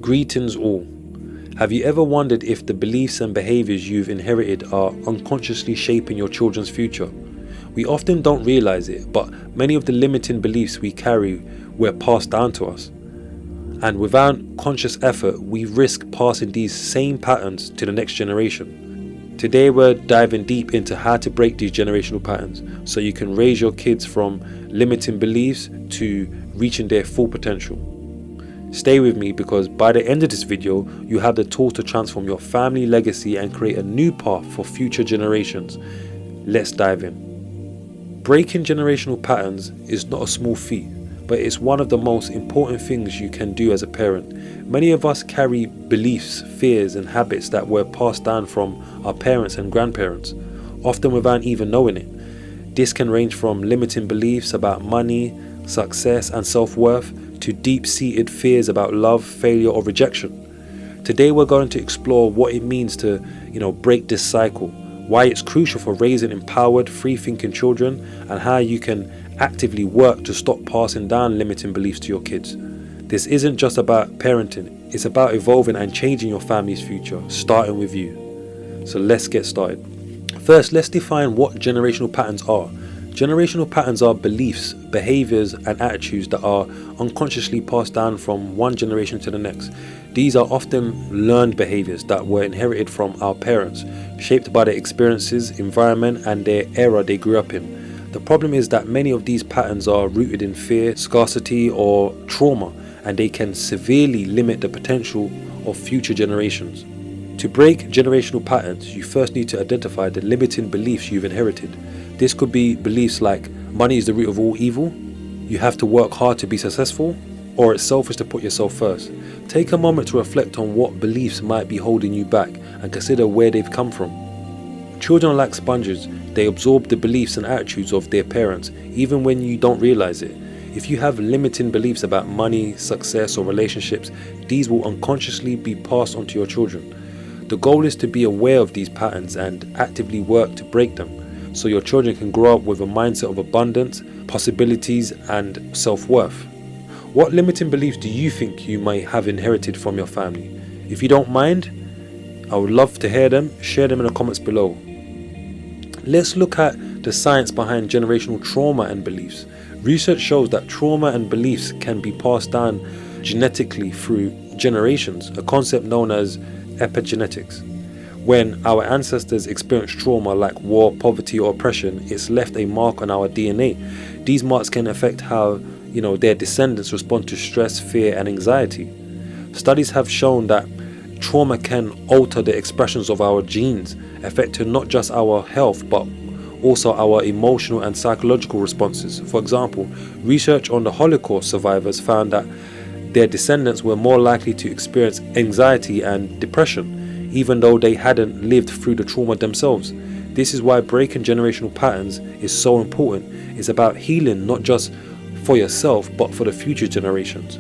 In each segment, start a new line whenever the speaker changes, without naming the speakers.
Greetings all. Have you ever wondered if the beliefs and behaviors you've inherited are unconsciously shaping your children's future? We often don't realize it, but many of the limiting beliefs we carry were passed down to us. And without conscious effort, we risk passing these same patterns to the next generation. Today we're diving deep into how to break these generational patterns so you can raise your kids from limiting beliefs to reaching their full potential. Stay with me, because by the end of this video, you have the tools to transform your family legacy and create a new path for future generations. Let's dive in. Breaking generational patterns is not a small feat, but it's one of the most important things you can do as a parent. Many of us carry beliefs, fears, and habits that were passed down from our parents and grandparents, often without even knowing it. This can range from limiting beliefs about money, success, and self-worth to deep-seated fears about love, failure, or rejection. Today we're going to explore what it means to, break this cycle, why it's crucial for raising empowered, free-thinking children, and how you can actively work to stop passing down limiting beliefs to your kids. This isn't just about parenting, it's about evolving and changing your family's future, starting with you. So let's get started. First, let's define what generational patterns are. Generational patterns are beliefs, behaviors, and attitudes that are unconsciously passed down from one generation to the next. These are often learned behaviors that were inherited from our parents, shaped by their experiences, environment, and their era they grew up in. The problem is that many of these patterns are rooted in fear, scarcity, or trauma, and they can severely limit the potential of future generations. To break generational patterns, you first need to identify the limiting beliefs you've inherited. This could be beliefs like money is the root of all evil, you have to work hard to be successful, or it's selfish to put yourself first. Take a moment to reflect on what beliefs might be holding you back and consider where they've come from. Children are like sponges. They absorb the beliefs and attitudes of their parents, even when you don't realize it. If you have limiting beliefs about money, success, or relationships, these will unconsciously be passed on to your children. The goal is to be aware of these patterns and actively work to break them, so your children can grow up with a mindset of abundance, possibilities, and self-worth. What limiting beliefs do you think you might have inherited from your family? If you don't mind, I would love to hear them. Share them in the comments below. Let's look at the science behind generational trauma and beliefs. Research shows that trauma and beliefs can be passed down genetically through generations, a concept known as epigenetics. When our ancestors experienced trauma like war, poverty, or oppression, it's left a mark on our DNA. These marks can affect how, their descendants respond to stress, fear, and anxiety. Studies have shown that trauma can alter the expressions of our genes, affecting not just our health, but also our emotional and psychological responses. For example, research on the Holocaust survivors found that their descendants were more likely to experience anxiety and depression, even though they hadn't lived through the trauma themselves. This is why breaking generational patterns is so important. It's about healing not just for yourself, but for the future generations.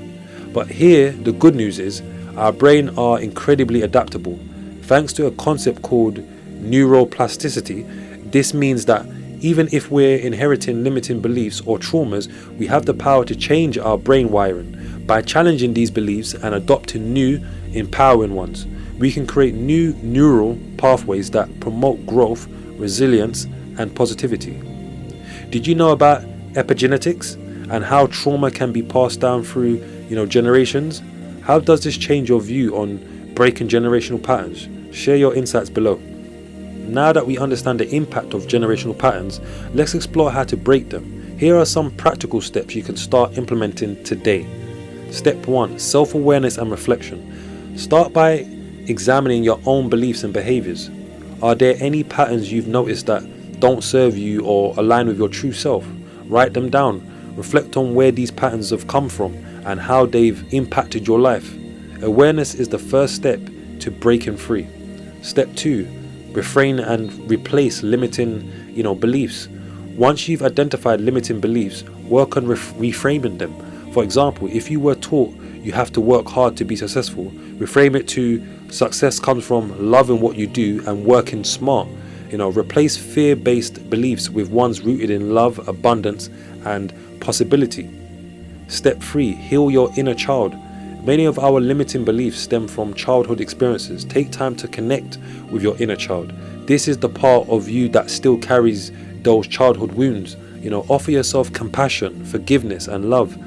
But here, the good news is, our brain are incredibly adaptable. Thanks to a concept called neuroplasticity, this means that even if we're inheriting limiting beliefs or traumas, we have the power to change our brain wiring. By challenging these beliefs and adopting new, empowering ones, we can create new neural pathways that promote growth, resilience, and positivity. Did you know about epigenetics and how trauma can be passed down through, generations? How does this change your view on breaking generational patterns? Share your insights below. Now that we understand the impact of generational patterns, let's explore how to break them. Here are some practical steps you can start implementing today. Step 1. Self-awareness and reflection. Start by examining your own beliefs and behaviors. Are there any patterns you've noticed that don't serve you or align with your true self? Write them down. Reflect on where these patterns have come from and how they've impacted your life. Awareness is the first step to breaking free. Step 2. Refrain and replace limiting, beliefs. Once you've identified limiting beliefs, work on reframing them. For example, if you were taught you have to work hard to be successful, reframe it to success comes from loving what you do and working smart. Replace fear-based beliefs with ones rooted in love, abundance, and possibility. Step 3. Heal your inner child. Many of our limiting beliefs stem from childhood experiences. Take time to connect with your inner child. This is the part of you that still carries those childhood wounds. Offer yourself compassion, forgiveness, and love.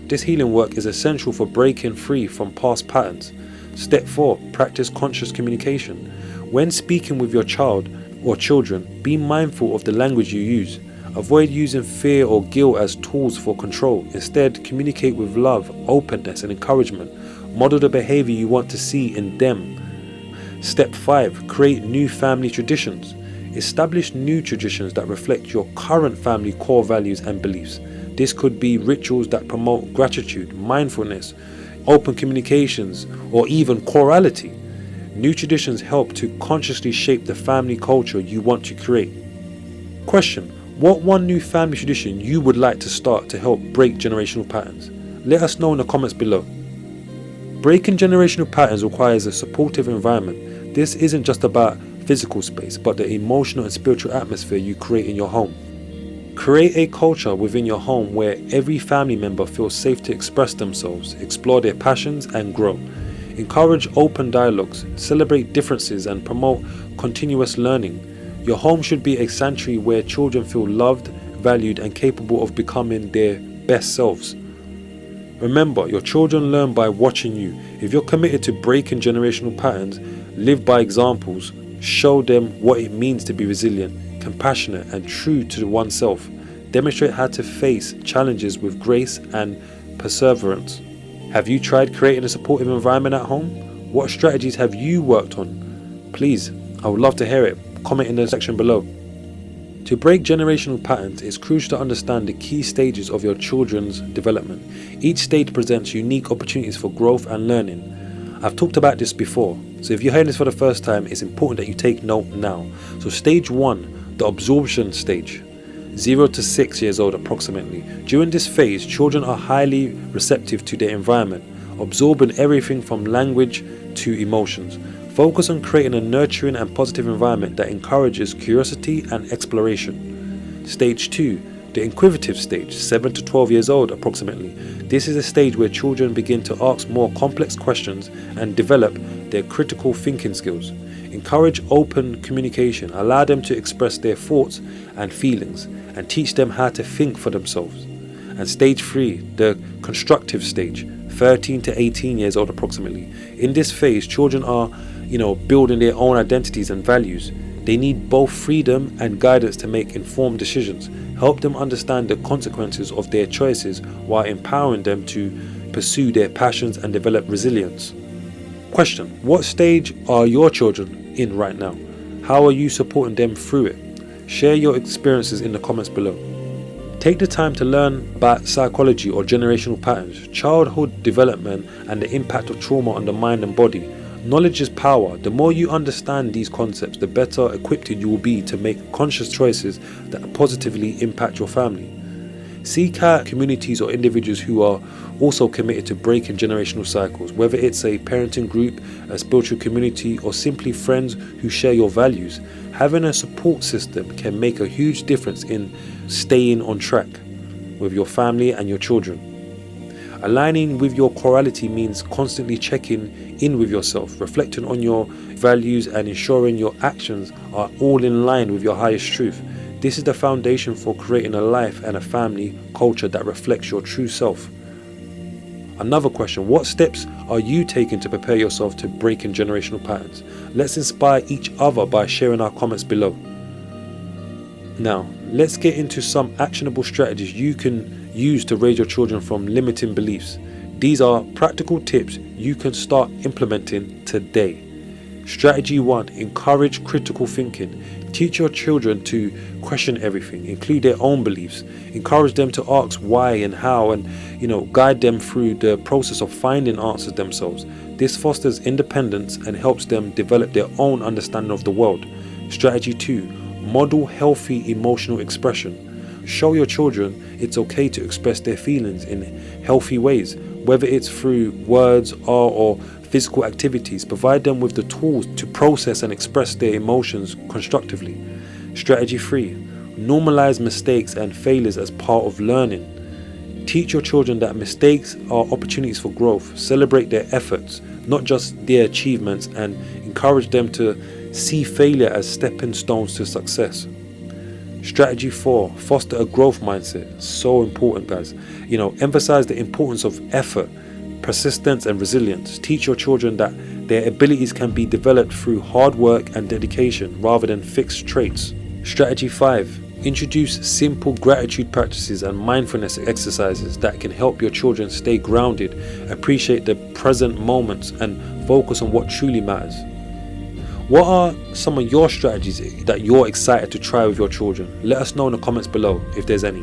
This healing work is essential for breaking free from past patterns. Step 4. Practice conscious communication. When speaking with your child or children, be mindful of the language you use. Avoid using fear or guilt as tools for control. Instead, communicate with love, openness, and encouragement. Model the behavior you want to see in them. Step 5. Create new family traditions. Establish new traditions that reflect your current family core values and beliefs. This could be rituals that promote gratitude, mindfulness, open communications, or even Coreality. New traditions help to consciously shape the family culture you want to create. Question: what one new family tradition you would like to start to help break generational patterns? Let us know in the comments below. Breaking generational patterns requires a supportive environment. This isn't just about physical space, but the emotional and spiritual atmosphere you create in your home. Create a culture within your home where every family member feels safe to express themselves, explore their passions, and grow. Encourage open dialogues, celebrate differences, and promote continuous learning. Your home should be a sanctuary where children feel loved, valued, and capable of becoming their best selves. Remember, your children learn by watching you. If you're committed to breaking generational patterns, live by examples, show them what it means to be resilient, compassionate, and true to oneself. Demonstrate how to face challenges with grace and perseverance. Have you tried creating a supportive environment at home? What strategies have you worked on? Please, I would love to hear it. Comment in the section below. To break generational patterns, it's crucial to understand the key stages of your children's development. Each stage presents unique opportunities for growth and learning. I've talked about this before, so if you're hearing this for the first time, it's important that you take note now. So stage 1, the absorption stage, 0 to 6 years old approximately. During this phase, children are highly receptive to their environment, absorbing everything from language to emotions. Focus on creating a nurturing and positive environment that encourages curiosity and exploration. Stage 2, the inquisitive stage, 7 to 12 years old approximately. This is a stage where children begin to ask more complex questions and develop their critical thinking skills. Encourage open communication, allow them to express their thoughts and feelings, and teach them how to think for themselves. And stage 3, the constructive stage, 13 to 18 years old approximately. In this phase, children are building their own identities and values. They need both freedom and guidance to make informed decisions. Help them understand the consequences of their choices while empowering them to pursue their passions and develop resilience. Question: what stage are your children in right now? How are you supporting them through it? Share your experiences in the comments below. Take the time to learn about psychology or generational patterns, childhood development, and the impact of trauma on the mind and body. Knowledge is power. The more you understand these concepts, the better equipped you will be to make conscious choices that positively impact your family. Seek out communities or individuals who are also committed to breaking generational cycles, whether it's a parenting group, a spiritual community, or simply friends who share your values. Having a support system can make a huge difference in staying on track with your family and your children. Aligning with your Coreality means constantly checking in with yourself, reflecting on your values, and ensuring your actions are all in line with your highest truth. This is the foundation for creating a life and a family culture that reflects your true self. Another question: what steps are you taking to prepare yourself to break in generational patterns? Let's inspire each other by sharing our comments below. Now, let's get into some actionable strategies you can use to raise your children from limiting beliefs. These are practical tips you can start implementing today. Strategy 1: encourage critical thinking. Teach your children to question everything, include their own beliefs. Encourage them to ask why and how, and guide them through the process of finding answers themselves. This fosters independence and helps them develop their own understanding of the world. Strategy 2: model healthy emotional expression. Show your children it's okay to express their feelings in healthy ways, whether it's through words, art, or physical activities. Provide them with the tools to process and express their emotions constructively. Strategy 3: normalize mistakes and failures as part of learning. Teach your children that mistakes are opportunities for growth. Celebrate their efforts, not just their achievements, and encourage them to see failure as stepping stones to success. Strategy 4, foster a growth mindset. So important, guys. Emphasize the importance of effort, persistence, and resilience. Teach your children that their abilities can be developed through hard work and dedication rather than fixed traits. Strategy 5, introduce simple gratitude practices and mindfulness exercises that can help your children stay grounded, appreciate the present moments, and focus on what truly matters. What are some of your strategies that you're excited to try with your children? Let us know in the comments below if there's any.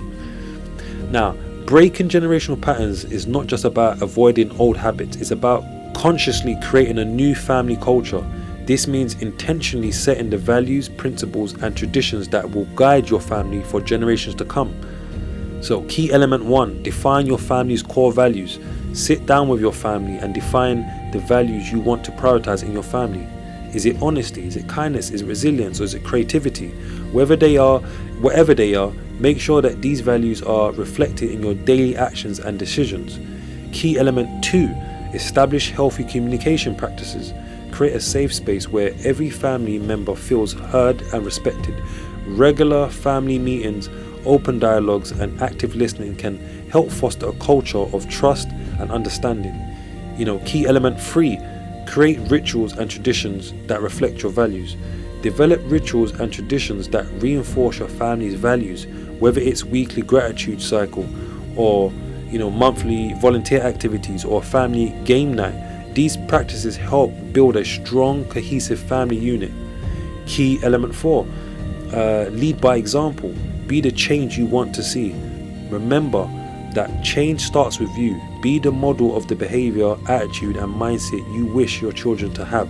Now, breaking generational patterns is not just about avoiding old habits, it's about consciously creating a new family culture. This means intentionally setting the values, principles, and traditions that will guide your family for generations to come. So, key element 1, define your family's core values. Sit down with your family and define the values you want to prioritize in your family. Is it honesty? Is it kindness? Is it resilience? Or is it creativity? Whatever they are, make sure that these values are reflected in your daily actions and decisions. Key element 2, establish healthy communication practices. Create a safe space where every family member feels heard and respected. Regular family meetings, open dialogues, and active listening can help foster a culture of trust and understanding. Key element 3, create rituals and traditions that reflect your values. Develop rituals and traditions that reinforce your family's values, whether it's weekly gratitude cycle or monthly volunteer activities or family game night. These practices help build a strong, cohesive family unit. Key element 4, lead by example. Be the change you want to see. Remember that change starts with you. Be the model of the behavior, attitude, and mindset you wish your children to have.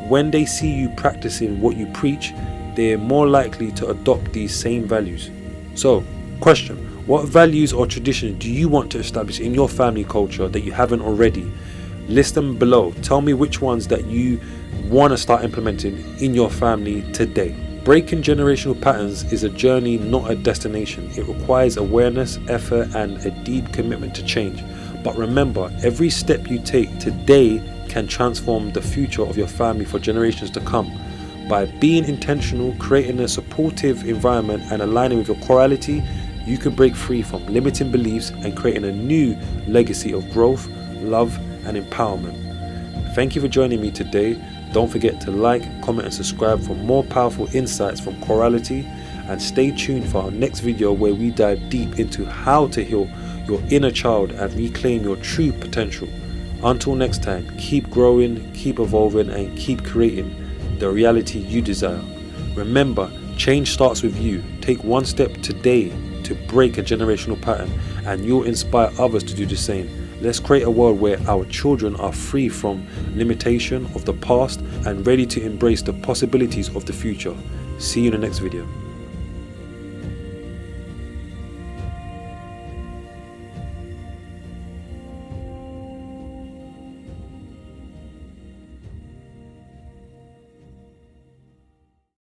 When they see you practicing what you preach, they're more likely to adopt these same values. So, question: what values or traditions do you want to establish in your family culture that you haven't already? List them below. Tell me which ones that you want to start implementing in your family today. Breaking generational patterns is a journey, not a destination. It requires awareness, effort, and a deep commitment to change. But remember, every step you take today can transform the future of your family for generations to come. By being intentional, creating a supportive environment, and aligning with your Coreality, you can break free from limiting beliefs and creating a new legacy of growth, love, and empowerment. Thank you for joining me today. Don't forget to like, comment, and subscribe for more powerful insights from Coreality, and stay tuned for our next video where we dive deep into how to heal your inner child and reclaim your true potential. Until next time, keep growing, keep evolving, and keep creating the reality you desire. Remember, change starts with you. Take one step today to break a generational pattern, and you'll inspire others to do the same. Let's create a world where our children are free from limitation of the past and ready to embrace the possibilities of the future. See you in the next video.